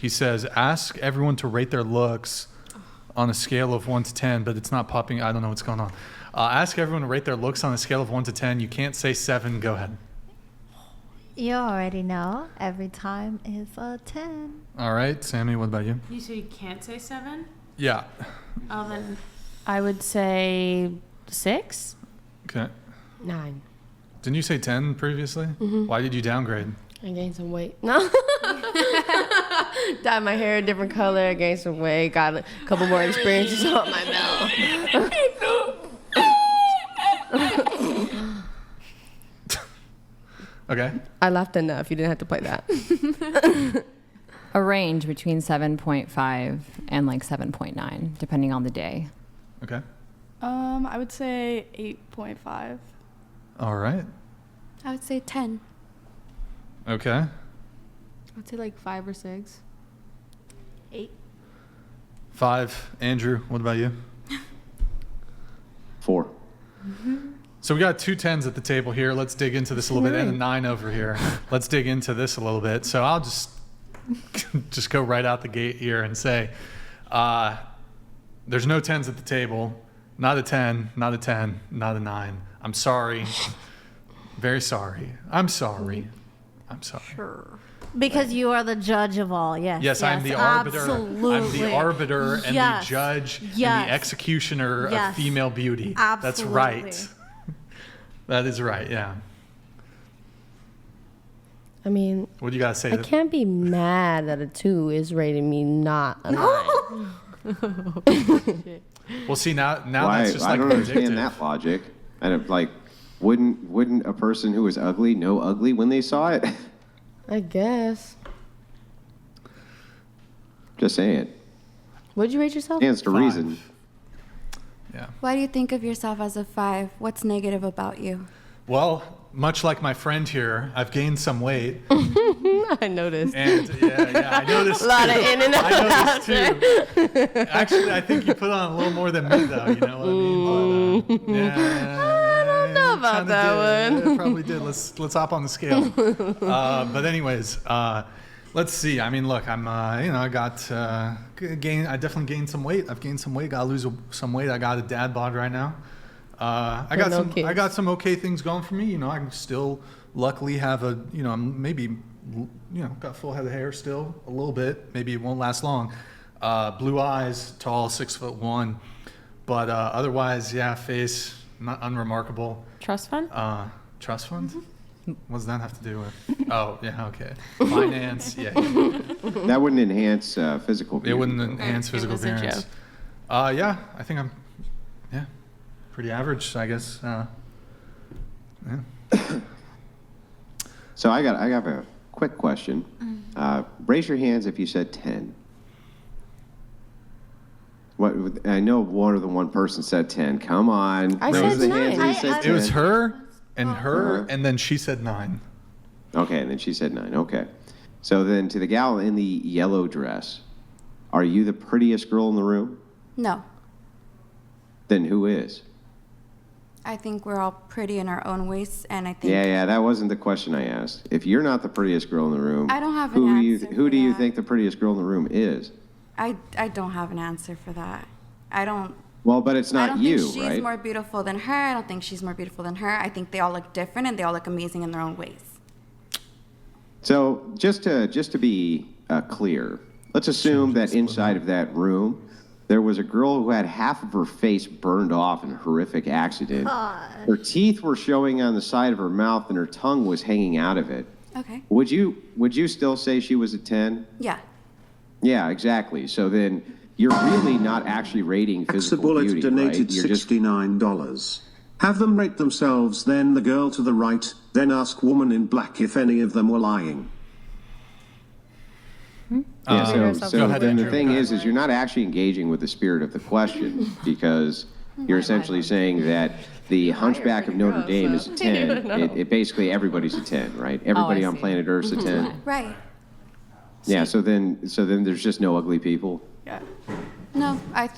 He says, ask everyone to rate their looks on a scale of 1 to 10, but it's not popping. I don't know what's going on. Ask everyone to rate their looks on a scale of 1 to 10. You can't say 7. Go ahead. You already know. Every time is a 10. All right. Sammy, what about you? You said you can't say 7? Yeah. Oh, then I would say 6. Okay. 9. Didn't you say 10 previously? Mm-hmm. Why did you downgrade? I gained some weight. No. Dyed my hair a different color, gained some weight, got a couple more experiences on my belt. Okay. I laughed enough. You didn't have to play that. A range between 7.5 and like 7.9, depending on the day. Okay. I would say 8.5. All right. I would say 10. Okay. I'd say like 5 or 6. 8. 5. Andrew, what about you? 4. Mm-hmm. So we got 2 10s at the table here. Let's dig into this a little bit, and a 9 over here. Let's dig into this a little bit. So I'll just go right out the gate here and say, there's no 10s at the table. Not a 10, not a 10, not a 9. I'm sorry. Very sorry. I'm sorry. I'm sorry. Sure. Because you are the judge of all, yes. Yes, I'm the arbiter. Absolutely. I'm the arbiter and the judge and the executioner of female beauty. Absolutely. That's right. That is right, yeah. I mean, What do you got to say? I can't be mad that a 2 is rating me not a 9. Well, see, now that's just I like don't predictive. understand that logic. And like, wouldn't a person who was ugly know ugly when they saw it? I guess. Just saying. What'd you rate yourself? Stands to 5. reason. Yeah. Why do you think of yourself as a 5? What's negative about you? Well, much like my friend here, I've gained some weight. I noticed. And yeah, I noticed A lot too. of in and I out. noticed too. Actually, I think you put on a little more than me, though. You know what I mean? But, I don't know about that one. Yeah, probably did. Let's hop on the scale. But anyways, let's see. I mean, look, I'm I got I definitely gained some weight. I've gained some weight. Got to lose some weight. I got a dad bod right now. I got some okay things going for me. You know, I can still luckily have a maybe got full head of hair still a little bit. Maybe it won't last long. Blue eyes, tall, 6'1", but otherwise, yeah, face not unremarkable. Trust fund? Trust fund? Mm-hmm. What does that have to do with? Oh, yeah, okay. Finance, yeah. That wouldn't enhance physical beauty. It wouldn't enhance physical appearance. Yeah, I think I'm pretty average, I guess. Yeah. So I have a quick question. Raise your hands if you said 10. What? I know more than one person said 10. Come on. I Raise said the 9. hands if you said 10. It was her, and then she said 9. Okay, and then she said 9. Okay. So then to the gal in the yellow dress, are you the prettiest girl in the room? No. Then who is? I think we're all pretty in our own ways, and I think... Yeah, that wasn't the question I asked. If you're not the prettiest girl in the room, I don't have an answer who for do you that. think the prettiest girl in the room is? I don't have an answer for that. I don't... Well, but it's not you, I don't think she's right? more beautiful than her. I don't think she's more beautiful than her. I think they all look different, and they all look amazing in their own ways. So just to be clear, let's assume that inside of that room, there was a girl who had half of her face burned off in a horrific accident. Her teeth were showing on the side of her mouth, and her tongue was hanging out of it. Okay. Would you still say she was a 10? Yeah. Yeah, exactly. So then you're really not actually rating physical Bullet beauty, donated right? You're just $69. Have them rate themselves, then the girl to the right, then ask woman in black if any of them were lying. Yeah, so Go ahead, then the Andrew. thing is you're not actually engaging with the spirit of the question because you're essentially saying that the Hunchback of Notre Dame is a 10. It basically everybody's a 10, right? Everybody on planet Earth's a 10. Right. Yeah, so then there's just no ugly people. Yeah. No, I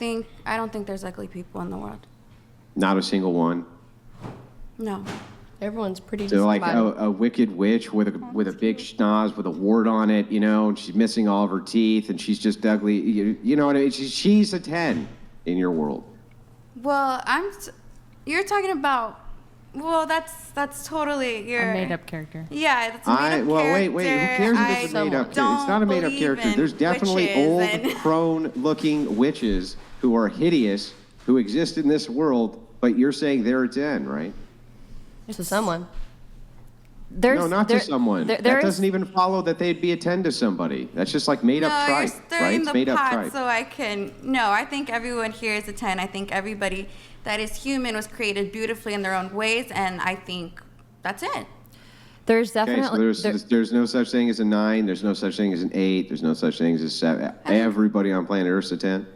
don't think there's ugly people in the world. Not a single one. No. Everyone's pretty So like discombobulated. a wicked witch with a big schnoz with a wart on it, you know, and she's missing all of her teeth, and she's just ugly. You know what I mean? She's a 10 in your world. Well, you're talking about. Well, that's totally your A made-up character. Yeah, that's a made-up Well, character. wait. Who cares if it's a made up? It's not a made up character. There's definitely old, crone-looking witches who are hideous who exist in this world, but you're saying they're a 10, right? To someone. There's, No, not to someone. That there's- doesn't even follow that they'd be a 10 to somebody. That's just like made up No, tripe, you're stirring right? It's the made up pot tripe. so I can. No, I think everyone here is a 10. I think everybody that is human was created beautifully in their own ways, and I think that's it. There's Okay, definitely so there's no such thing as a 9. There's no such thing as an 8. There's no such thing as a 7. Everybody on planet Earth's a 10.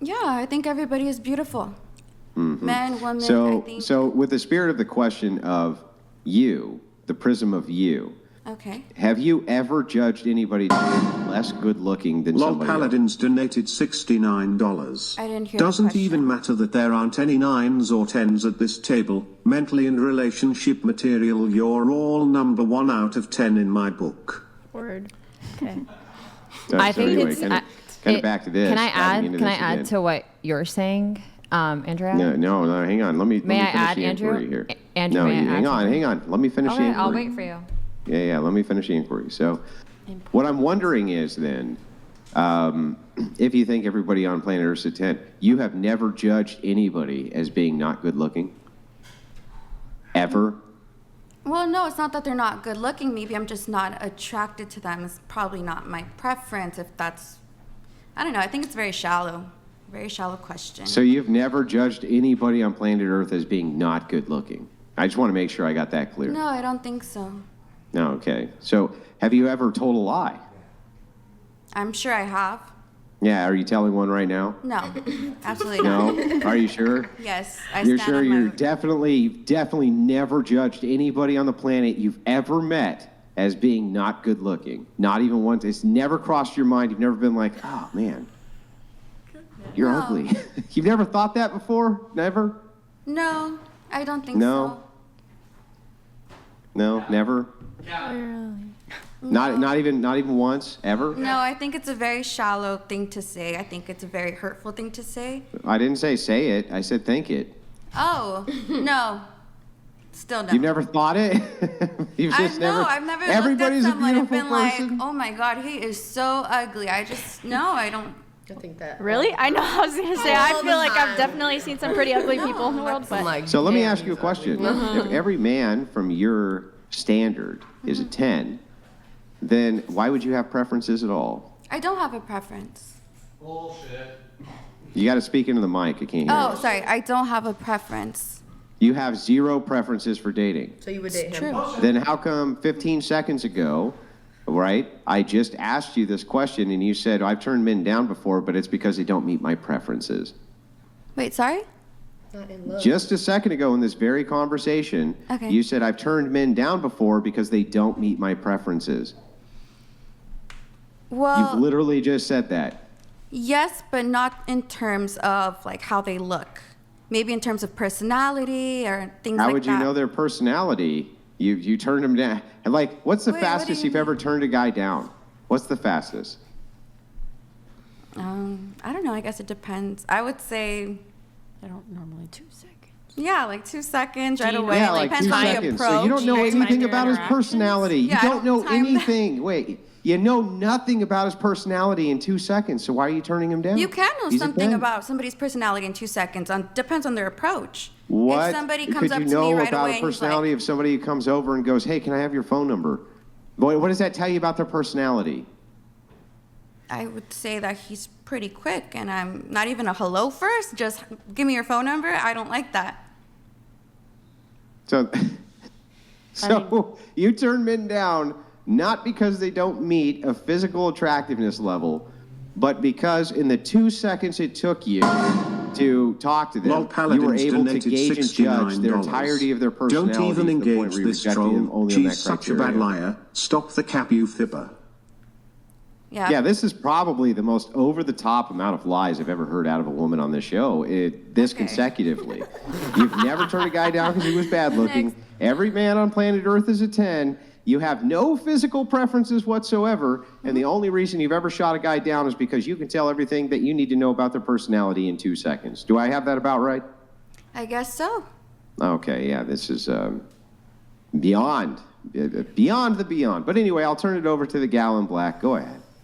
Yeah, I think everybody is beautiful. Men, women, I So, think. so with the spirit of the question of you, the prism of you, Okay. have you ever judged anybody to be less good looking than Lol somebody else? Paladins donated $69. I didn't hear the Doesn't question. even matter that there aren't any 9s or 10s at this table. Mentally and relationship material, you're all number 1 out of 10 in my book. Word. Okay. I think anyway, it's kind of back to this. Can I diving add? into Can I this add again. to what you're saying, Andrea? No, hang on. Let me May I finish add, the Andrew? inquiry here. Andrew, No, may I add hang something? on. Let me finish the Okay, inquiry. I'll wait for you. Yeah, let me finish the inquiry. So, what I'm wondering is then, if you think everybody on planet Earth's a 10, you have never judged anybody as being not good looking? Ever? Well, no, it's not that they're not good looking. Maybe I'm just not attracted to them. It's probably not my preference. If that's, I don't know. I think it's very shallow question. So you've never judged anybody on planet Earth as being not good looking? I just want to make sure I got that clear. No, I don't think so. No, okay. So have you ever told a lie? I'm sure I have. Yeah, are you telling one right now? No, absolutely not. No? Are you sure? Yes, I You're stand sure on my. you've definitely never judged anybody on the planet you've ever met as being not good looking? Not even once. It's never crossed your mind. You've never been like, oh man, you're No. ugly. You've never thought that before? Never? No, I don't think No? No, never? Not even once, ever? so. No, I think it's a very shallow thing to say. I think it's a very hurtful thing to say. I didn't say it. I said think it. Oh, no. Still no. You've never thought it? You've just never. I've never Everybody's looked at someone a and beautiful been person. like, oh my God, he is so ugly. I don't. I think that. Really? I know. I was gonna say. I feel like I've definitely seen some pretty ugly people in the world, but Like, So let me damn, ask you a he's question. ugly. If every man from your standard is a 10, then why would you have preferences at all? I don't have a preference. Bullshit. You got to speak into the mic. I can't hear Oh, you. sorry. I don't have a preference. You have zero preferences for dating. So you would date him? True. Then how come 15 seconds ago, right, I just asked you this question and you said, I've turned men down before, but it's because they don't meet my preferences. Wait, sorry? Not in love. Just a second ago in this very conversation, Okay. you said, I've turned men down before because they don't meet my preferences. Well, You've literally just said that. yes, but not in terms of like how they look. Maybe in terms of personality or things How like would you that. know their personality? You turned them down. And like, what's the Wait, what do fastest you you've ever mean? turned a guy down? What's the fastest? I don't know. I guess it depends. I would say, I don't normally 2 seconds. yeah, like 2 seconds right Do you away. Yeah, Well, like Depends 2 on the seconds. approach. So you don't know Time anything your about his interactions. personality. Yeah, I you don't know don't time that. anything. Wait, you know nothing about his personality in 2 seconds. So why are you turning him down? You can know He's a something 10. about somebody's personality in 2 seconds. Depends on their approach. What If somebody comes could up you to know me right about away a and he's personality like, of somebody who comes over and goes, "Hey, can I have your phone number?" Boy, what does that tell you about their personality? I would say that he's pretty quick, and I'm not even a hello first. Just give me your phone number. I don't like that. So, you turn men down not because they don't meet a physical attractiveness level, but because in the 2 seconds it took you to talk to them, Lol you were Paladins able to donated gauge and judge their $69. entirety of their personality. Don't even to the point engage where you this rejected them troll. only on that She's such a criteria. bad liar. Stop the cap, you fibber. Yeah. Yeah, this is probably the most over-the-top amount of lies I've ever heard out of a woman on this show. This consecutively. You've never turned a guy down because he was bad-looking. Every man on planet Earth is a 10. You have no physical preferences whatsoever, and the only reason you've ever shot a guy down is because you can tell everything that you need to know about their personality in 2 seconds. Do I have that about right? I guess so. Okay, yeah, this is beyond the beyond. But anyway, I'll turn it over to the gal in black. Go ahead.